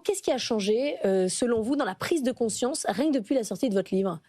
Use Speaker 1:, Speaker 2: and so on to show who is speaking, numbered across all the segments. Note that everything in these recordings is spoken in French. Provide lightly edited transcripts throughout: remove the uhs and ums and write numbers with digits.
Speaker 1: Qu'est-ce qui a changé, selon vous, dans la prise de conscience, rien que depuis la sortie de votre livre?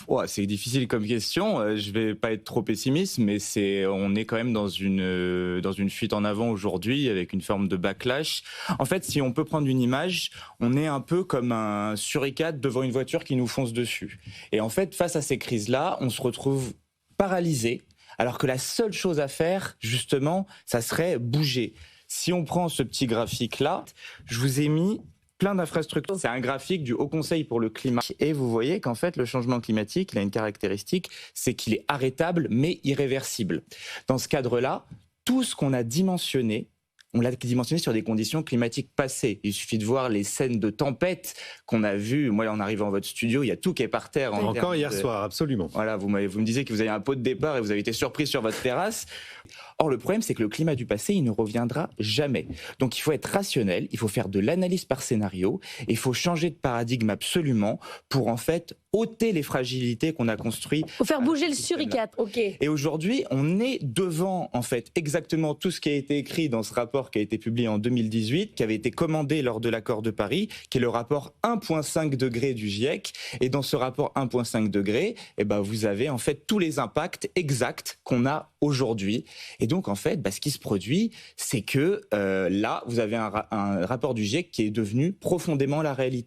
Speaker 2: Ouais, c'est difficile comme question. Je vais pas être trop pessimiste, mais on est quand même dans une fuite en avant aujourd'hui avec une forme de backlash. En fait, si on peut prendre une image, on est un peu comme un suricate devant une voiture qui nous fonce dessus. Et en fait, face à ces crises-là, on se retrouve paralysé, alors que la seule chose à faire, justement, ça serait bouger. Si on prend ce petit graphique-là, je vous ai mis plein d'infrastructures. C'est un graphique du Haut Conseil pour le climat. Et vous voyez qu'en fait, le changement climatique, il a une caractéristique, c'est qu'il est arrêtable, mais irréversible. Dans ce cadre-là, tout ce qu'on a dimensionné, on l'a dimensionné sur des conditions climatiques passées. Il suffit de voir les scènes de tempête qu'on a vues. Moi, en arrivant dans votre studio, il y a tout qui est par terre.
Speaker 3: Encore hier soir, absolument.
Speaker 2: Voilà, vous me disiez que vous aviez un pot de départ et vous avez été surpris sur votre terrasse. Or, le problème, c'est que le climat du passé, il ne reviendra jamais. Donc, il faut être rationnel, il faut faire de l'analyse par scénario, et il faut changer de paradigme absolument pour, en fait, ôter les fragilités qu'on a construites.
Speaker 1: Faut faire bouger le suricate, ok.
Speaker 2: Et aujourd'hui, on est devant, en fait, exactement tout ce qui a été écrit dans ce rapport qui a été publié en 2018, qui avait été commandé lors de l'accord de Paris, qui est le rapport 1,5 degré du GIEC. Et dans ce rapport 1,5 degré, eh ben, vous avez, en fait, tous les impacts exacts qu'on a aujourd'hui. Et donc, en fait, ce qui se produit, c'est que là, vous avez un rapport du GIEC qui est devenu profondément la réalité.